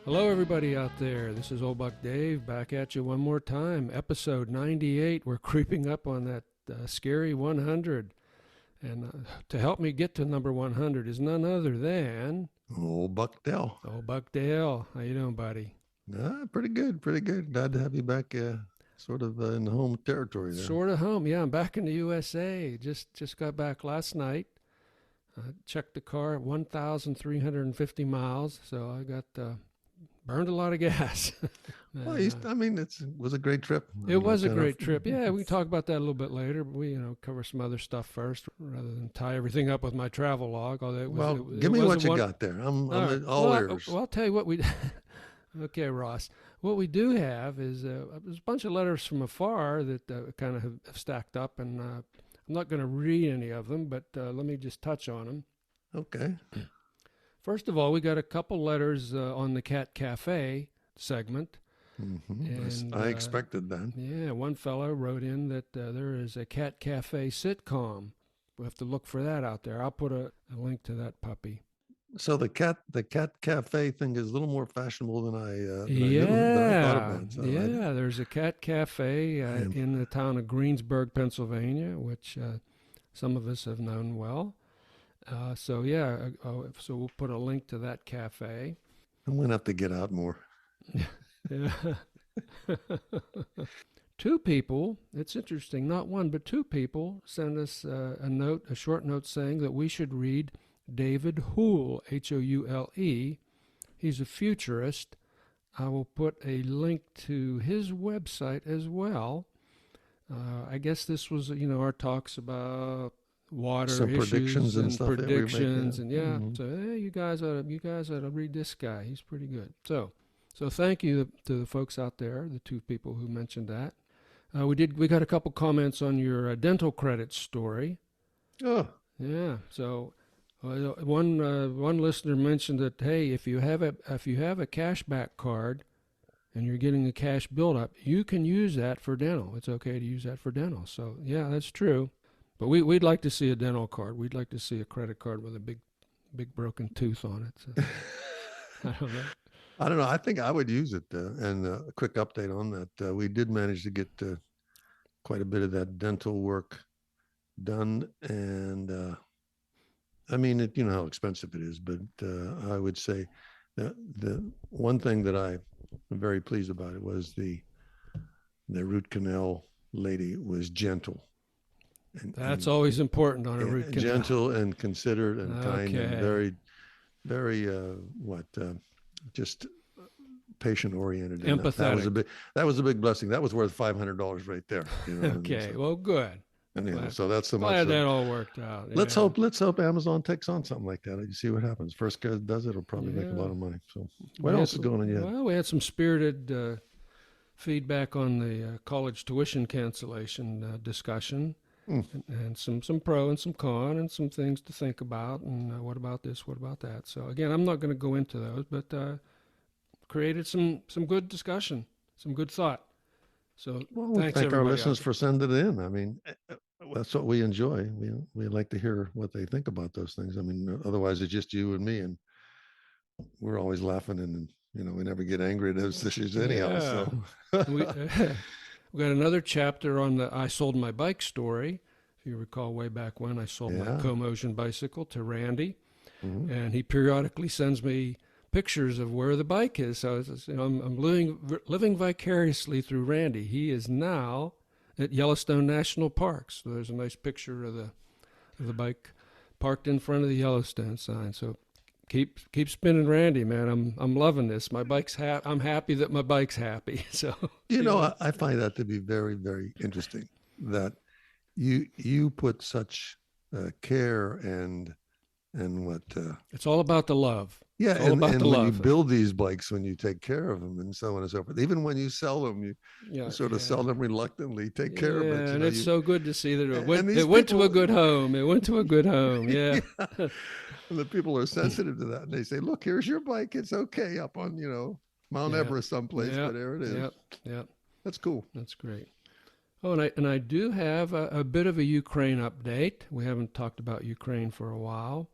Hello, everybody out there. This is Old Buck Dave back at you one more time. Episode 98. We're creeping up on that scary 100. And to help me get to number 100 is none other than Old Buck Dale. Old Buck Dale. How you doing, buddy? Pretty good, pretty good. Glad to have you back, sort of in the home territory there. Sort of home. Yeah, I'm back in the USA. Just got back last night. Checked the car, 1,350 miles. So I got burned a lot of gas. Well, it was a great trip. It was a great trip. Yeah, we can talk about that a little bit later. But we, cover some other stuff first, rather than tie everything up with my travel log. Although give me what you got there. I'm all ears. Well, I'll tell you what we. Okay, Ross. What we do have is there's a bunch of letters from afar that kind of have stacked up, and I'm not going to read any of them, but let me just touch on them. Okay. First of all, we got a couple letters on the Cat Cafe segment. Mm-hmm. And, I expected that. Yeah, one fellow wrote in that there is a Cat Cafe sitcom. We'll have to look for that out there. I'll put a link to that puppy. So the cat cafe thing is a little more fashionable than I thought about. So there's a Cat Cafe in the town of Greensburg, Pennsylvania, which some of us have known well. So we'll put a link to that cafe. I'm going to have to get out more. Yeah. Two people, it's interesting, not one, but two people sent us a short note saying that we should read David Houle, Houle. He's a futurist. I will put a link to his website as well. I guess this was, our talks about water some issues predictions and stuff predictions, and Mm-hmm. So hey, you guys ought to read this guy. He's pretty good. So thank you to the folks out there, the two people who mentioned that. We got a couple comments on your dental credit story. Oh, yeah. So one listener mentioned that, hey, if you have a cashback card and you're getting a cash buildup, you can use that for dental. It's okay to use that for dental. So yeah, that's true. But we'd like to see a dental card. We'd like to see a credit card with a big broken tooth on it. So, I don't know. I think I would use it. And a quick update on that. We did manage to get quite a bit of that dental work done. And you know how expensive it is. But I would say the one thing that I'm very pleased about it was the root canal lady was gentle. That's always important on a root canal. Gentle and considerate and kind and very, very, just patient-oriented. Empathetic. That was a big blessing. That was worth $500 right there. Okay, well, good. Anyhow, so that's so much. Glad that all worked out. Let's hope Amazon takes on something like that. You see what happens. First guy that does it will probably make a lot of money. So what else is going on yet? Well, we had some spirited feedback on the college tuition cancellation discussion. And some pro and some con and some things to think about and what about this, what about that. So again, I'm not going to go into those, but created some good discussion, some good thought. So thanks thank our listeners for sending it in. I mean, that's what we enjoy. We like to hear what they think about those things. I mean, otherwise it's just you and me, and we're always laughing, and we never get angry at those issues anyhow. Yeah. So. We got another chapter on the I sold my bike story. If you recall way back when I sold my co-motion bicycle to Randy, and he periodically sends me pictures of where the bike is. So I'm living vicariously through Randy. He is now at Yellowstone National Park. So there's a nice picture of the bike parked in front of the Yellowstone sign. So keep spinning, Randy, man. I'm loving this. My bike's I'm happy that my bike's happy. So I find that to be very, very interesting. That you put such care and what it's all about the love. Yeah, it's all about the when love. You build these bikes, when you take care of them, and so on and so forth. Even when you sell them, you sort of sell them reluctantly. Take care of it. And it's so good to see that it went to a good home. It went to a good home. Yeah. And the people are sensitive to that, and they say, "Look, here's your bike. It's okay up on Mount Everest someplace, but there it is." Yep. That's cool. That's great. Oh, and I do have a bit of a Ukraine update. We haven't talked about Ukraine for a while.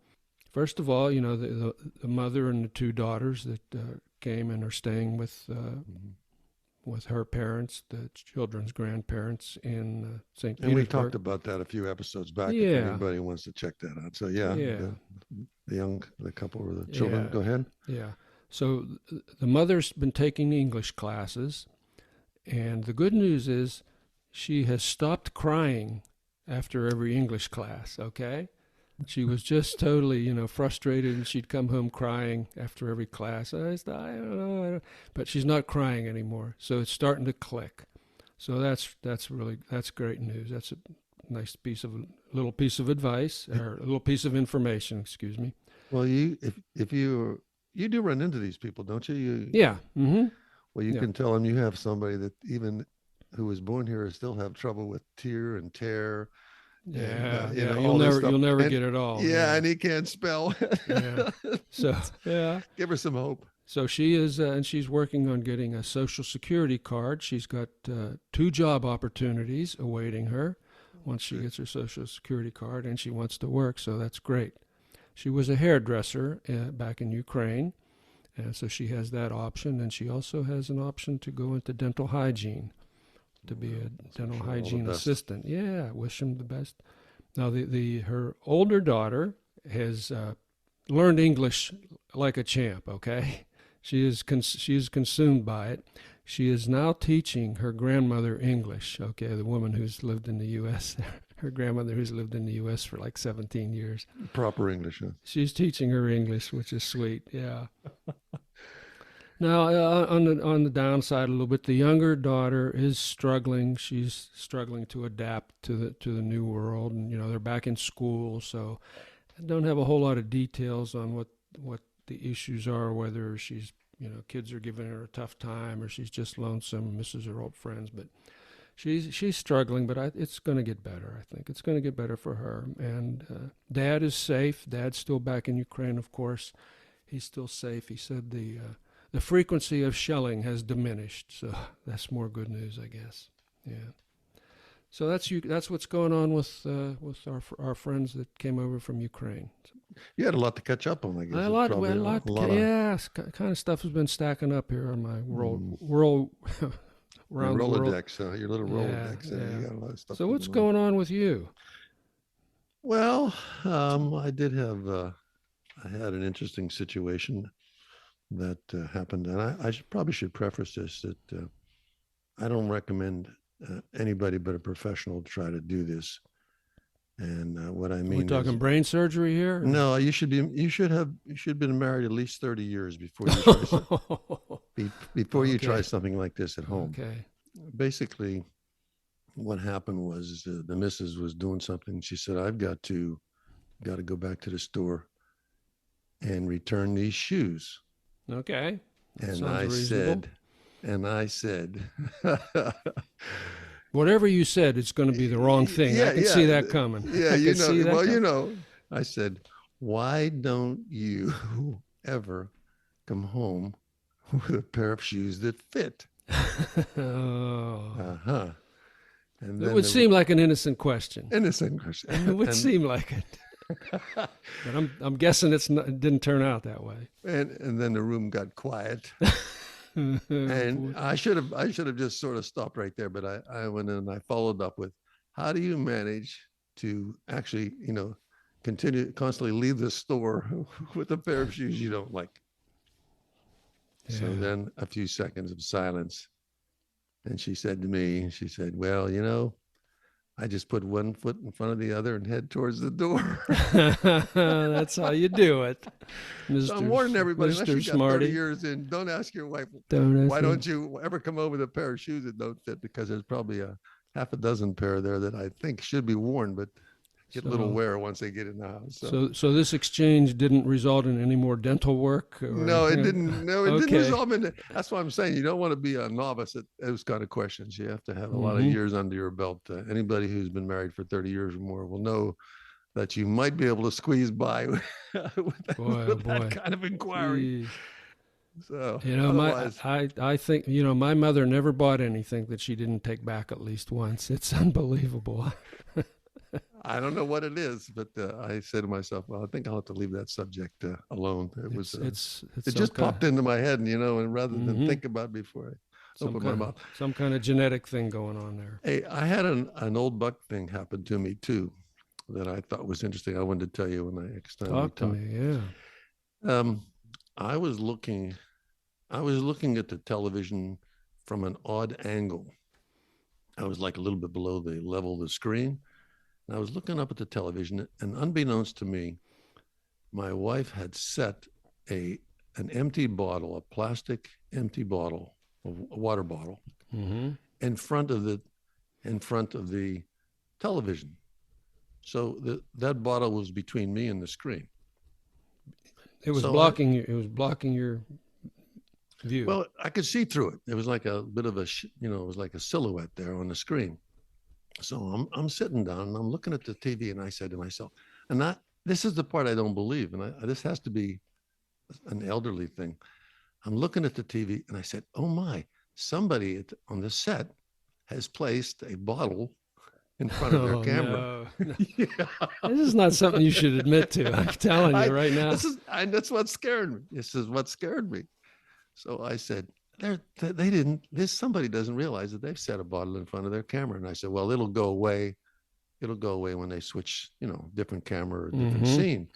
First of all, the mother and the two daughters that came and are staying with her parents, the children's grandparents in St. Petersburg. And we talked about that a few episodes back. Yeah. If anybody wants to check that out. So the couple or the children. Go ahead. Yeah. So the mother's been taking English classes, and the good news is she has stopped crying after every English class. Okay. She was just totally, frustrated, and she'd come home crying after every class. I don't know, but she's not crying anymore. So it's starting to click. So that's great news. That's a nice little piece of advice, or a little piece of information. Excuse me. Well, if you do run into these people, don't you? Yeah. Mm-hmm. Well, you can tell them you have somebody that even who was born here still have trouble with tear and tear. Yeah, and, you'll never get it all. Yeah, and he can't spell. Yeah. So give her some hope. So she is, and she's working on getting a Social Security card. She's got 2 job opportunities awaiting her once she gets her Social Security card, and she wants to work. So that's great. She was a hairdresser back in Ukraine, and so she has that option, and she also has an option to go into dental hygiene, to be a dental hygiene assistant. Yeah, wish him the best. Now, her older daughter has learned English like a champ. Okay, she is consumed by it. She is now teaching her grandmother English. Okay, the woman who's lived in the U.S. Her grandmother who's lived in the U.S. for like 17 years. Proper English. Huh? She's teaching her English, which is sweet. Yeah. Now, on the downside a little bit, the younger daughter is struggling. She's struggling to adapt to the new world, and they're back in school, so I don't have a whole lot of details on what the issues are, whether she's kids are giving her a tough time or she's just lonesome, misses her old friends, but she's struggling. But it's going to get better. I think it's going to get better for her. And Dad is safe. Dad's still back in Ukraine, of course. He's still safe. He said the frequency of shelling has diminished, so that's more good news, I guess. Yeah. So that's what's going on with our friends that came over from Ukraine. You had a lot to catch up on, I guess. A lot. Kind of stuff has been stacking up here on my world around the world. Rolodex, your little Rolodex. Yeah. You got a lot of stuff. So what's going on with you? Well, I did have I had an interesting situation that happened, and I probably should preface this that I don't recommend anybody but a professional to try to do this. And what I mean, we're talking brain surgery here? No, you should have been married at least 30 years before you try something like this at home. Okay. Basically, what happened was the missus was doing something. She said, "I've got to go back to the store and return these shoes." Okay. And I said, whatever you said, it's going to be the wrong thing. I can see that coming. Yeah, I said, "Why don't you ever come home with a pair of shoes that fit?" Uh-huh. And it would seem like an innocent question. It would seem like it. But I'm guessing it didn't turn out that way. And then the room got quiet. And I should have just sort of stopped right there, but I went in and I followed up with, how do you manage to actually, constantly leave the store with a pair of shoes you don't like? Yeah. So then a few seconds of silence. And she said to me, "Well, I just put one foot in front of the other and head towards the door." That's how you do it. So I'm warning everybody, unless you got 30 years in, don't ask your wife, why don't you ever come home with a pair of shoes that don't fit? Because there's probably a half a dozen pair there that I think should be worn, but get a little wear once they get in the house. So this exchange didn't result in any more dental work? No, it didn't. No, it didn't result in it. That's why I'm saying you don't want to be a novice at those kind of questions. You have to have a lot of years under your belt. Anybody who's been married for 30 years or more will know that you might be able to squeeze by with that kind of inquiry. So I think my mother never bought anything that she didn't take back at least once. It's unbelievable. I don't know what it is, but I said to myself, well, I think I'll have to leave that subject alone. It just popped into my head, and rather than think about it before I opened my mouth. Some kind of genetic thing going on there. Hey, I had an old buck thing happen to me too that I thought was interesting. I wanted to tell you when next time Talk to me, yeah. I was looking at the television from an odd angle. I was like a little bit below the level of the screen. And I was looking up at the television, and unbeknownst to me, my wife had set an empty bottle, a plastic empty bottle, a water bottle, in front of the television. So that bottle was between me and the screen. It was blocking you. It was blocking your view. Well, I could see through it. It was like a bit of it was like a silhouette there on the screen. So I'm sitting down and I'm looking at the TV, and I said to myself, and this is the part I don't believe, and this has to be an elderly thing. I'm looking at the TV, and I said, oh my, somebody on the set has placed a bottle in front of their camera. No. Yeah. This is not something you should admit to. I'm telling you right now. That's what scared me. This is what scared me. So I said, somebody doesn't realize that they've set a bottle in front of their camera. And I said, well, it'll go away. It'll go away when they switch, different camera or different scene.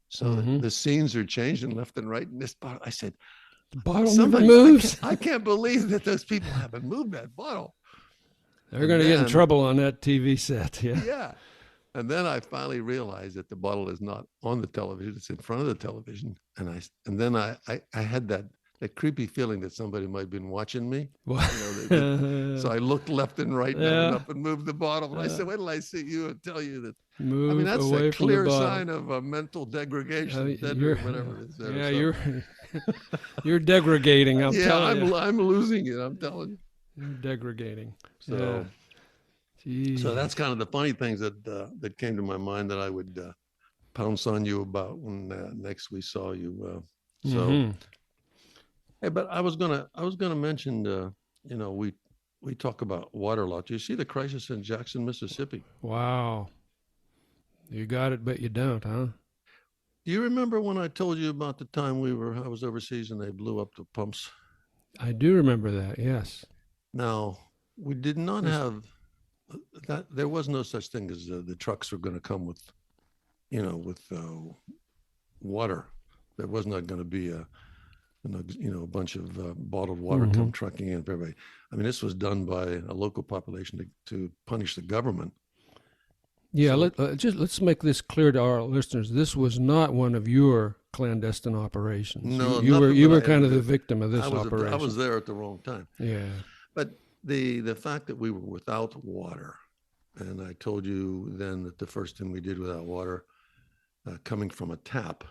So the scenes are changing left and right in this bottle. I said, the bottle never moves. I can't believe that those people haven't moved that bottle. They're going to get in trouble on that TV set. Yeah. Yeah. And then I finally realized that the bottle is not on the television. It's in front of the television. And then I had that creepy feeling that somebody might have been watching me. So I looked left and right, and up and moved the bottle. And I said, wait till I see you and tell you that. That's a clear sign of a mental degradation, whatever it is. Yeah, you're degregating. I'm telling you. I'm losing it. I'm telling you. You're degregating. So, so that's kind of the funny things that came to my mind that I would pounce on you about when next we saw you. Hey, but I was gonna mention, we talk about water lot. Do you see the crisis in Jackson, Mississippi? Wow, you got it, but you don't, huh? Do you remember when I told you about the time I was overseas and they blew up the pumps? I do remember that. Yes. Now we did not have that. There was no such thing as the trucks were going to come with, water. There was not going to be a bunch of bottled water come trucking in for everybody. I mean, this was done by a local population to punish the government. Yeah, let's make this clear to our listeners. This was not one of your clandestine operations. No, you were kind of the victim of this operation. I was there at the wrong time. Yeah. But the fact that we were without water, and I told you then that the first thing we did without water, coming from a tap,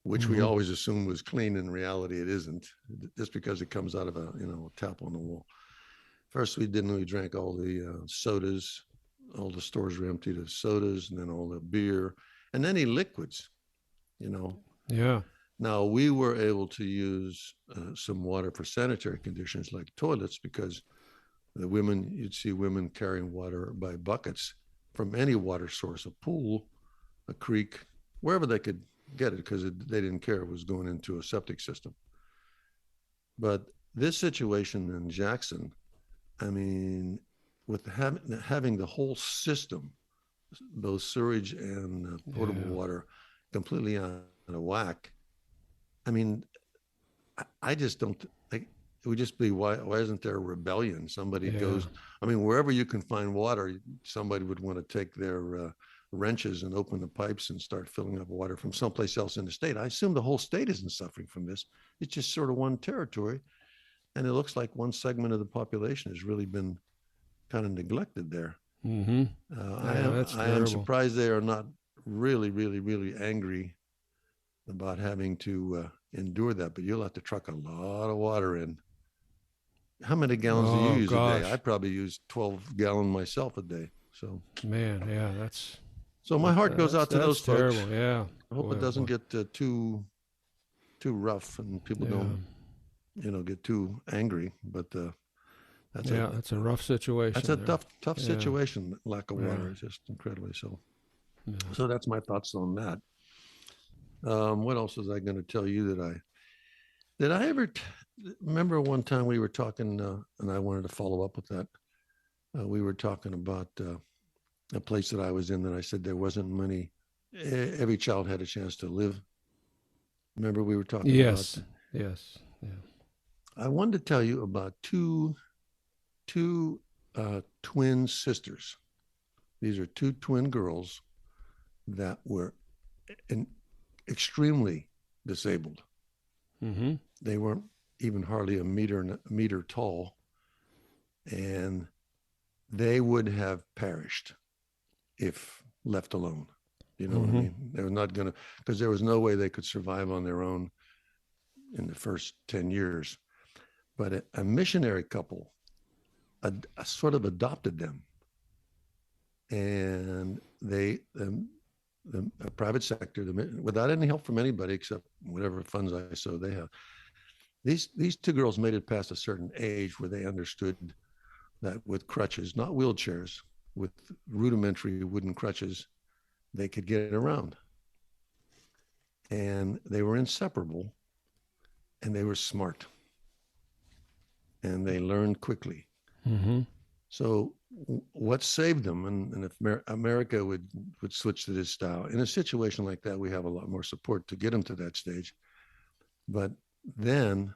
which we always assumed was clean. In reality, it isn't, just because it comes out of a tap on the wall. First, we drank all the sodas. All the stores were emptied of sodas, and then all the beer, and any liquids, Yeah. Now, we were able to use some water for sanitary conditions like toilets, because you'd see women carrying water by buckets from any water source, a pool, a creek, wherever they could get it, because they didn't care it was going into a septic system. But this situation in Jackson, I mean, with having the whole system, both sewage and potable water, completely out of whack, I mean, I just don't think it would just be, why isn't there a rebellion? Somebody goes, I mean, wherever you can find water, somebody would want to take their wrenches and open the pipes and start filling up water from someplace else in the state. I assume the whole state isn't suffering from this. It's just sort of one territory. And it looks like one segment of the population has really been kind of neglected there. I am surprised they are not really, really, really angry about having to endure that, but you'll have to truck a lot of water in. How many gallons do you use a day? I probably use 12 gallons myself a day. So, man, that's. So my heart goes out to those folks. Terrible. Yeah. I hope it doesn't get too rough and people don't, get too angry. But That's a rough situation. That's a there. tough situation. Lack of water is just incredibly so. Yeah. So that's my thoughts on that. What else was I going to tell you did I ever remember one time we were talking, and I wanted to follow up with that. We were talking about a place that I was in that I said there wasn't many, every child had a chance to live. Remember we were talking about? Yes. Yeah. I wanted to tell you about two twin sisters. These are two twin girls that were extremely disabled. Mm-hmm. They weren't even hardly a meter tall, and they would have perished if left alone. You know what I mean? They were not going to, because there was no way they could survive on their own in the first 10 years. But a missionary couple sort of adopted them, and the private sector, without any help from anybody except whatever funds I saw they have. These two girls made it past a certain age where they understood that with crutches, not wheelchairs, with rudimentary wooden crutches, they could get around. And they were inseparable, and they were smart, and they learned quickly. Mm-hmm. So what saved them, and if America would switch to this style, in a situation like that, we have a lot more support to get them to that stage. But then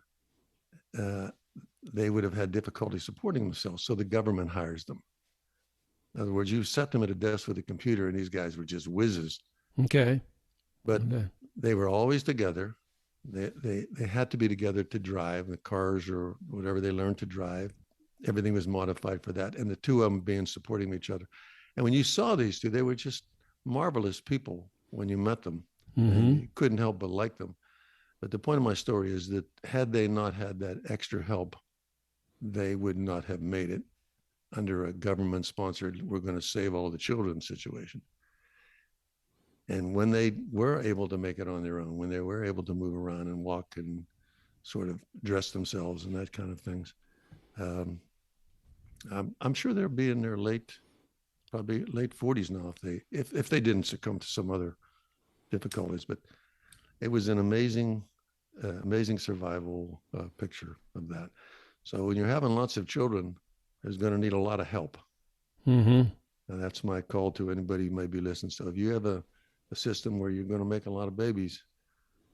they would have had difficulty supporting themselves. So the government hires them. In other words, you set them at a desk with a computer, and these guys were just whizzes. Okay. But they were always together. They had to be together to drive the cars or whatever they learned to drive. Everything was modified for that. And the two of them being supporting each other. And when you saw these two, they were just marvelous people when you met them. And you couldn't help but like them. But the point of my story is that had they not had that extra help, they would not have made it under a government-sponsored, we're going to save all the children situation. And when they were able to make it on their own, when they were able to move around and walk and sort of dress themselves and that kind of things, I'm sure they'll be in their probably late 40s now if they didn't succumb to some other difficulties. But it was an amazing survival picture of that. So when you're having lots of children, there's going to need a lot of help. And that's my call to anybody who may be listening. So if you have a system where you're going to make a lot of babies,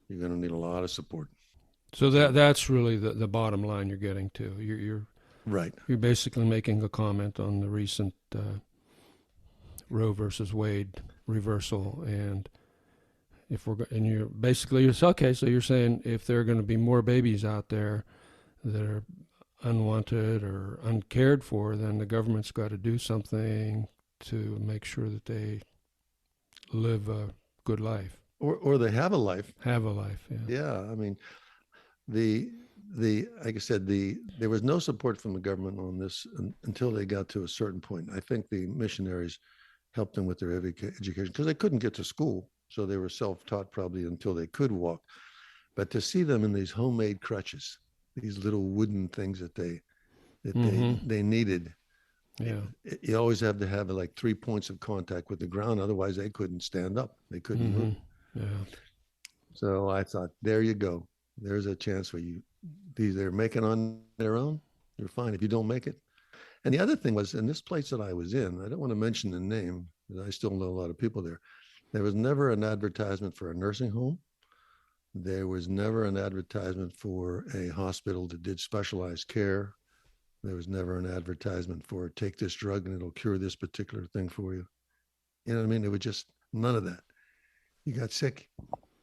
you're going to need a lot of support. So that's really the bottom line you're getting to. You're right. You're basically making a comment on the recent Roe versus Wade reversal, and so you're saying if there are going to be more babies out there that are unwanted or uncared for, then the government's got to do something to make sure that they live a good life. Or they have a life. Have a life, yeah. Yeah, I mean, like I said, there was no support from the government on this until they got to a certain point. I think the missionaries helped them with their education because they couldn't get to school. So they were self-taught probably until they could walk. But to see them in these homemade crutches, these little wooden things that they needed. Yeah. You always have to have like 3 points of contact with the ground. Otherwise they couldn't stand up. They couldn't move. Yeah. So I thought, there you go. There's a chance where they're making on their own. You're fine if you don't make it. And the other thing was, in this place that I was in, I don't want to mention the name, because I still know a lot of people there. There was never an advertisement for a nursing home. There was never an advertisement for a hospital that did specialized care. There was never an advertisement for take this drug and it'll cure this particular thing for you. You know what I mean? There was just none of that. You got sick,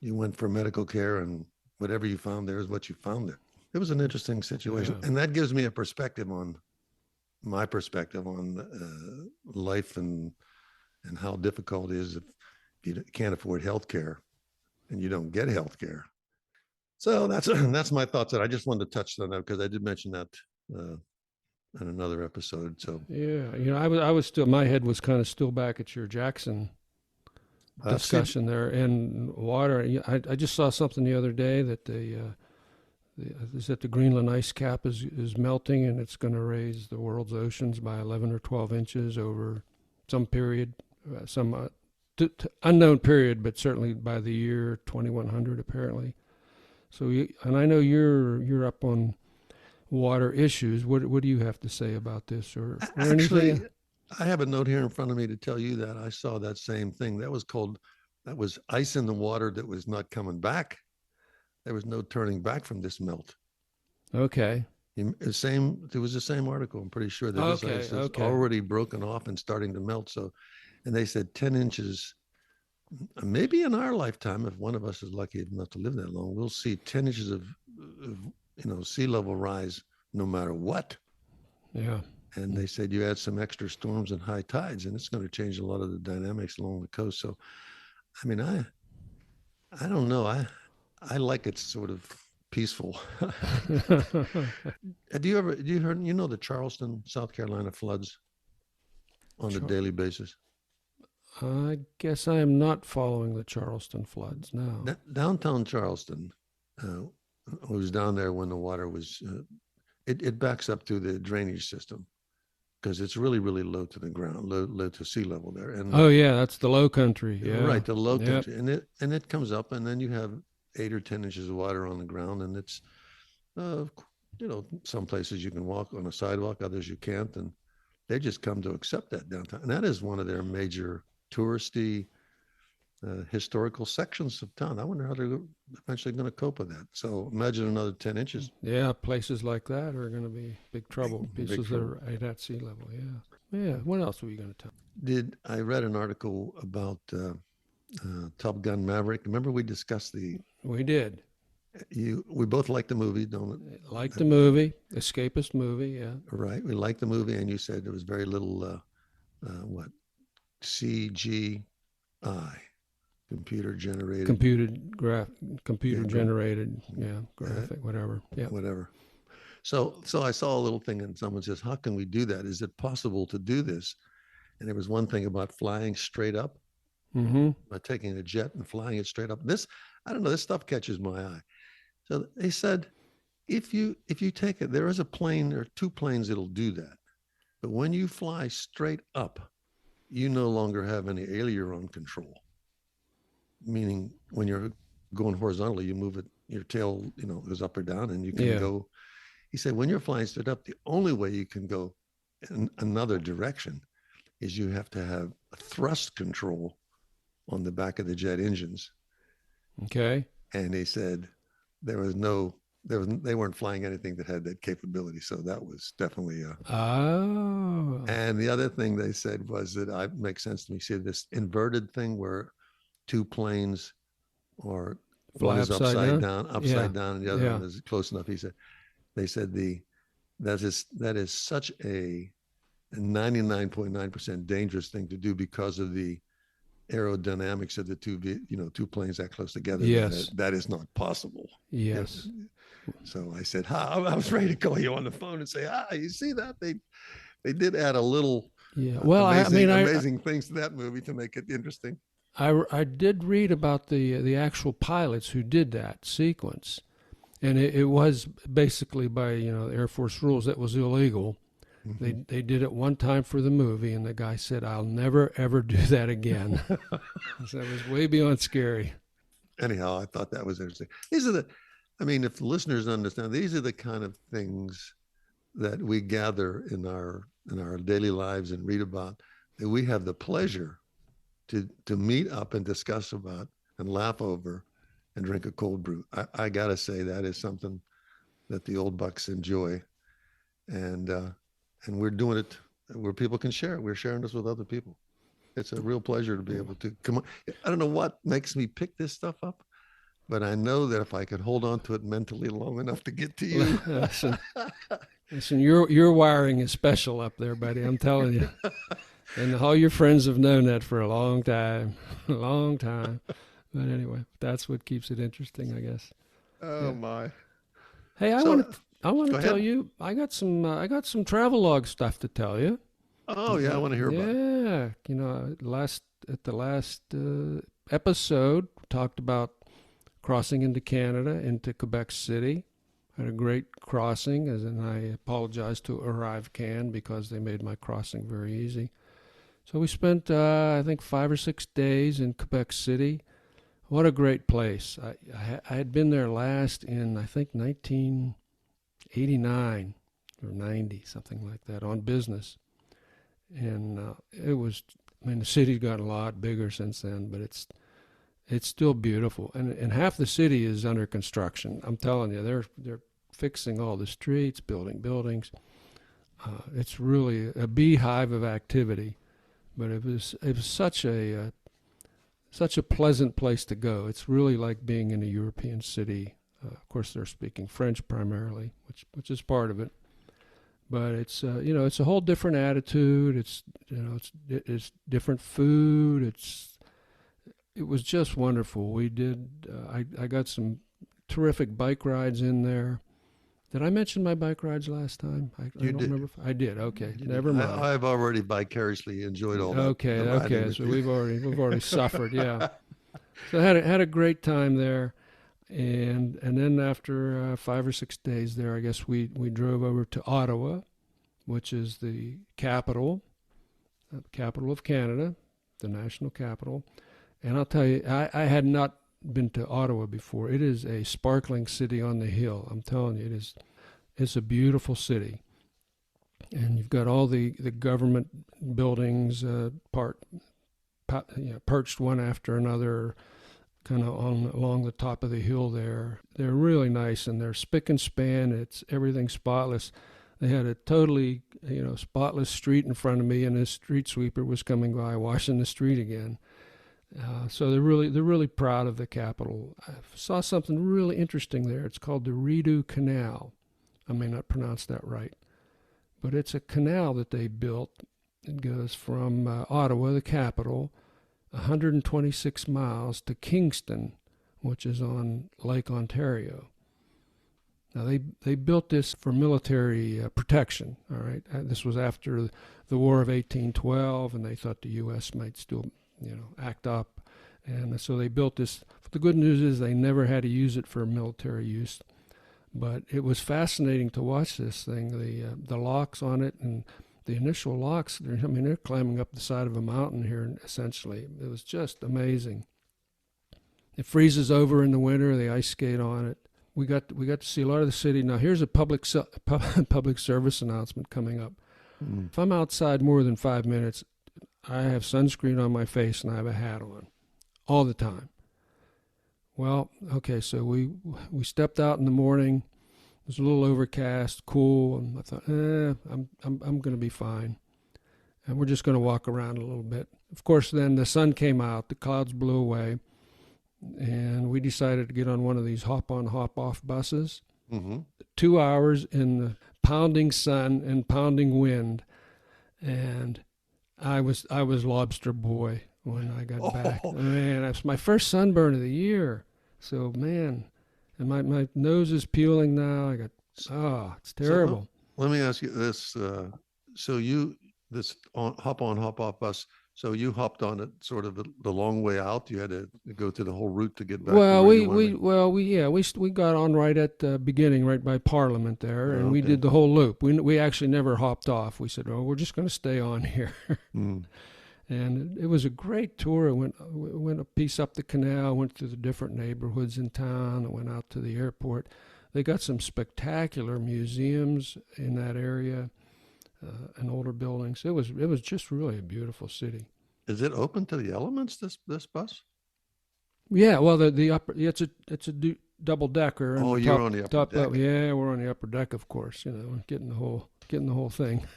you went for medical care, and whatever you found there is what you found there. It was an interesting situation. Yeah. And that gives me my perspective on life and how difficult it is if you can't afford health care and you don't get health care. So that's my thoughts. I just wanted to touch on that because I did mention that in another episode. So yeah, I was still, my head was kind of still back at your Jackson discussion there, and water. I just saw something the other day that is that the Greenland ice cap is melting, and it's going to raise the world's oceans by 11 or 12 inches over some period, unknown period, but certainly by the year 2100 apparently. So, and I know you're up on water issues. What do you have to say about this, or actually anything? I have a note here in front of me to tell you that I saw that same thing. That was ice in the water that was not coming back. There was no turning back from this melt. Okay. It was the same article. I'm pretty sure that this ice is already broken off and starting to melt. So, and they said 10 inches, maybe in our lifetime, if one of us is lucky enough to live that long, we'll see 10 inches of sea level rise no matter what. Yeah. And they said you add some extra storms and high tides, and it's going to change a lot of the dynamics along the coast. So, I mean, I don't know. I like it sort of peaceful. Do you heard the Charleston, South Carolina floods on a daily basis? I guess I am not following the Charleston floods now. Downtown Charleston, I was down there when the water was, it backs up through the drainage system because it's really, really low to the ground, low to sea level there. And that's the low country. Yeah. Right, the low country. And it comes up, and then you have 8 or 10 inches of water on the ground, and it's, some places you can walk on a sidewalk, others you can't, and they just come to accept that downtown. And that is one of their major touristy historical sections of town. I wonder how they're eventually going to cope with that. So imagine another 10 inches. Yeah, places like that are going to be big trouble. Places that are right at sea level, yeah. What else were you going to tell? I read an article about Top Gun Maverick. Remember we discussed We did. We both liked the movie, don't we? Liked the movie, escapist movie, yeah. Right, we liked the movie, and you said there was very little, CGI, computer generated, graphic, whatever, yeah, whatever. So I saw a little thing, and someone says, "How can we do that? Is it possible to do this?" And there was one thing about flying straight up, by taking a jet and flying it straight up. I don't know, this stuff catches my eye. So they said, if you take it, there is a plane or two planes that'll do that. But when you fly straight up, you no longer have any aileron control. Meaning when you're going horizontally, you move it, your tail, goes up or down, and you can go. He said, when you're flying straight up, the only way you can go in another direction is you have to have a thrust control on the back of the jet engines. Okay. And he said they weren't flying anything that had that capability. So that was definitely And the other thing they said was that makes sense to me. See this inverted thing where two planes or one is upside down, and the other one is close enough. They said that is such a 99.9% dangerous thing to do because of the aerodynamics of the two planes that close together. Yes, that is not possible. Yes. So I said, I was ready to call you on the phone and say, you see that they did add a little amazing things to that movie to make it interesting. I did read about the actual pilots who did that sequence, and it was basically by Air Force rules that was illegal. Mm-hmm. They did it one time for the movie, and the guy said, "I'll never ever do that again." So it was way beyond scary. Anyhow, I thought that was interesting. If the listeners understand, these are the kind of things that we gather in our daily lives and read about, that we have the pleasure to meet up and discuss about and laugh over and drink a cold brew. I gotta say that is something that the old bucks enjoy, and we're doing it where people can share it. We're sharing this with other people. It's a real pleasure to be able to come on. I don't know what makes me pick this stuff up, but I know that if I could hold on to it mentally long enough to get to you. Listen, your wiring is special up there, buddy. I'm telling you. And all your friends have known that for a long time. But anyway, that's what keeps it interesting, I guess. Oh, my. Hey, I want to tell you, I got some travel log stuff to tell you. Oh, yeah, I want to hear about it. Yeah, the last episode, talked about crossing into Canada, into Quebec City. Had a great crossing, and I apologized to Arrive Can because they made my crossing very easy. So we spent, I think, 5 or 6 days in Quebec City. What a great place. I had been there last in, I think, 1989 or 90, something like that, on business. And it was, I mean, the city's gotten a lot bigger since then, but it's still beautiful. And half the city is under construction. I'm telling you, they're fixing all the streets, building buildings. It's really a beehive of activity. But it was such a pleasant place to go. It's really like being in a European city. Of course, they're speaking French primarily, which is part of it. But it's it's a whole different attitude. It's it's different food. It was just wonderful. We did. I got some terrific bike rides in there. Did I mention my bike rides last time? I don't remember. I did. Okay, never mind. I've already vicariously enjoyed all that. Okay. So we've already suffered. Yeah. So I had a great time there, and then after 5 or 6 days there, I guess we drove over to Ottawa, which is the capital of Canada, the national capital. And I'll tell you, I had not been to Ottawa before. It is a sparkling city on the hill. I'm telling you, it's a beautiful city. And you've got all the government buildings perched one after another, kind of along the top of the hill there. They're really nice, and they're spick and span. It's everything spotless. They had a totally spotless street in front of me, and a street sweeper was coming by washing the street again. So they're really proud of the capital. I saw something really interesting there. It's called the Rideau Canal. I may not pronounce that right, but it's a canal that they built. It goes from Ottawa, the capital, 126 miles to Kingston, which is on Lake Ontario. Now they built this for military protection. All right, this was after the War of 1812, and they thought the U.S. might still act up. And so they built this. The good news is they never had to use it for military use. But it was fascinating to watch this thing, the locks on it, and the initial locks, they're climbing up the side of a mountain here, essentially. It was just amazing. It freezes over in the winter, they ice skate on it. We got to see a lot of the city. Now, here's a public service announcement coming up. Mm. If I'm outside more than 5 minutes, I have sunscreen on my face and I have a hat on all the time. Well, okay, so we stepped out in the morning. It was a little overcast, cool, and I thought, I'm going to be fine. And we're just going to walk around a little bit. Of course, then the sun came out, the clouds blew away, and we decided to get on one of these hop-on, hop-off buses. Mm-hmm. 2 hours in the pounding sun and pounding wind, and I was lobster boy when I got back. Man, that's my first sunburn of the year. So, man, and my nose is peeling now. It's terrible. So, let me ask you this. This hop on, hop off bus, so you hopped on it sort of the long way out. You had to go through the whole route to get back. Well, we got on right at the beginning, right by Parliament there, and we did the whole loop. We actually never hopped off. We said, we're just going to stay on here. Mm. And it was a great tour. I went a piece up the canal, went through the different neighborhoods in town, and went out to the airport. They got some spectacular museums in that area. And older buildings. It was just really a beautiful city. Is it open to the elements? This bus? Yeah. Well, the upper. It's a double decker. Oh, you're on the upper deck. Yeah, we're on the upper deck, of course. Getting the whole thing.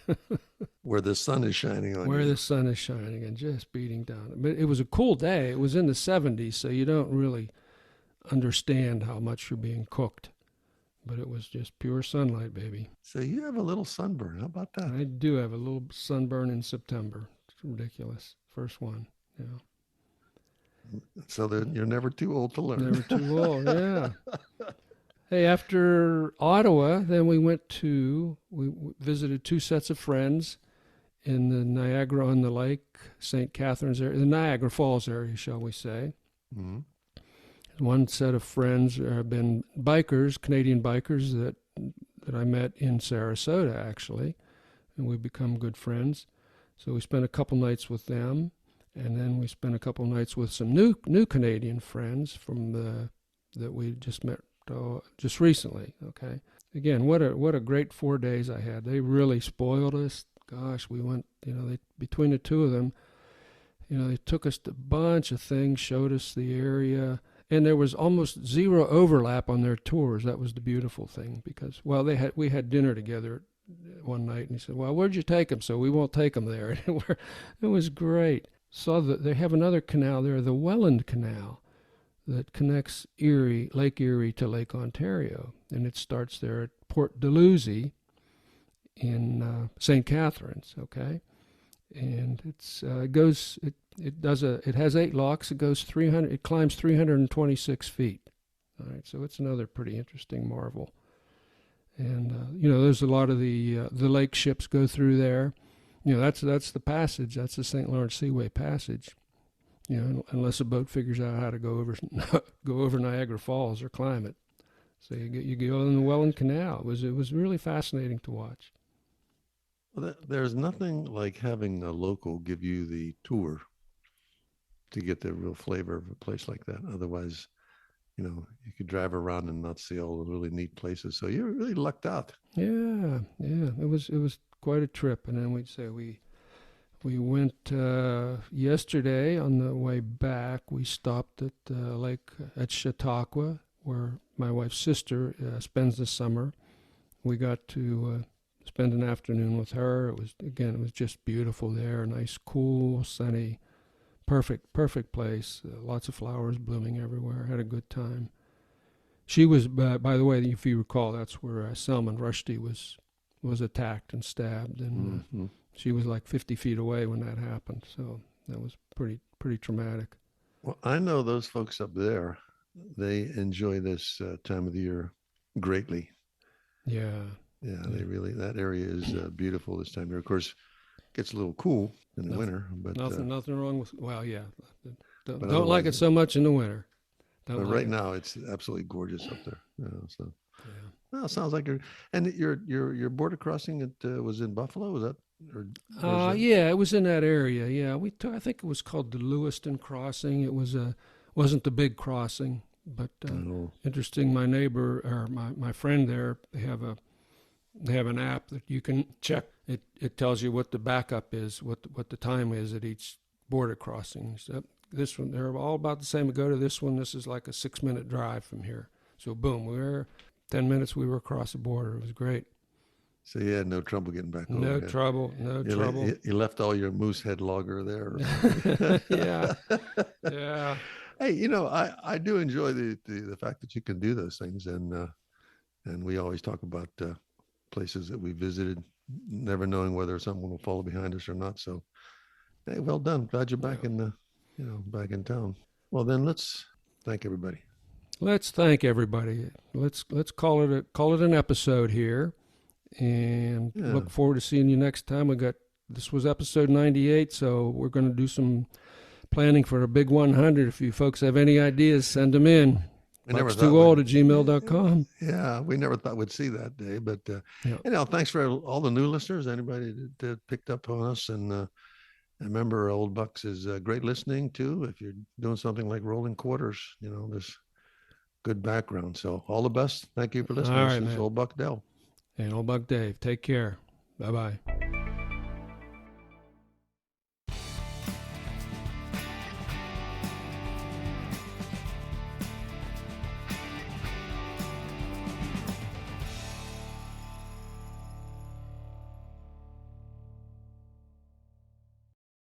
Where the sun is shining on. Where the sun is shining and just beating down. But it was a cool day. It was in the 70s, so you don't really understand how much you're being cooked. But it was just pure sunlight, baby. So you have a little sunburn. How about that? I do have a little sunburn in September. It's ridiculous. First one, So then you're never too old to learn. Never too old, yeah. Hey, after Ottawa, then we visited 2 sets of friends in the Niagara-on-the-Lake, St. Catharines area, the Niagara Falls area, shall we say. Mm-hmm. One set of friends have been bikers, Canadian bikers that I met in Sarasota, actually, and we've become good friends. So we spent a couple nights with them, and then we spent a couple nights with some new Canadian friends that we just met just recently. Okay, again, what a great 4 days I had. They really spoiled us. Gosh, we went. Between the two of them, they took us to a bunch of things, showed us the area. And there was almost zero overlap on their tours. That was the beautiful thing, because we had dinner together one night, and he said, "Well, where'd you take them?" So we won't take them there. It was great. Saw that they have another canal there, the Welland Canal, that connects Lake Erie to Lake Ontario, and it starts there at Port Dalhousie in St. Catharines. Okay, and it has 8 locks. It climbs 326 feet. All right, so it's another pretty interesting marvel. And there's a lot of the lake ships go through there. That's the passage. That's the St. Lawrence Seaway Passage. Unless a boat figures out how to go over Niagara Falls or climb it. So you go in the Welland Canal. It was really fascinating to watch. Well, there's nothing like having a local give you the tour to get the real flavor of a place like that. Otherwise, you could drive around and not see all the really neat places. So you're really lucked out. Yeah. It was quite a trip. And then we went yesterday on the way back. We stopped at Lake at Chautauqua, where my wife's sister spends the summer. We got to spend an afternoon with her. It was just beautiful there. Nice, cool, sunny. Perfect place. Lots of flowers blooming everywhere. Had a good time. She was, by the way, if you recall, that's where Salman Rushdie was attacked and stabbed, and she was like 50 feet away when that happened. So that was pretty traumatic. Well, I know those folks up there. They enjoy this time of the year greatly. Yeah. They really. That area is beautiful this time of year. Of course, gets a little cool in the winter, but nothing wrong with. Well, yeah, don't like it so much in the winter. But right now, it's absolutely gorgeous up there. So, well, it sounds like your border crossing. It was in Buffalo. Was that? Yeah, it was in that area. Yeah, I think it was called the Lewiston Crossing. It wasn't the big crossing, but interesting. My neighbor or my friend there, they have an app that you can check. It tells you what the backup is, what the time is at each border crossing. So this one, they're all about the same. We go to this one. This is like a 6-minute drive from here. So boom, 10 minutes. We were across the border. It was great. So you had no trouble getting back over. No trouble. You left all your moose head logger there. Yeah. Hey, I do enjoy the fact that you can do those things, and we always talk about places that we visited, never knowing whether someone will follow behind us or not. So, hey, well done. Glad you're back back in town. Well, then let's thank everybody. Let's thank everybody. Let's call it an episode here, and look forward to seeing you next time. This was episode 98, so we're going to do some planning for a big 100. If you folks have any ideas, send them in. BUCKSTWOOLD@gmail.com. Yeah, we never thought we'd see that day, but thanks for all the new listeners, anybody that picked up on us, and remember, Old Bucks is great listening too. If you're doing something like rolling quarters, there's good background. So all the best. Thank you for listening. All right, this is Old Buck Dell and Old Buck Dave. Take care. Bye-bye.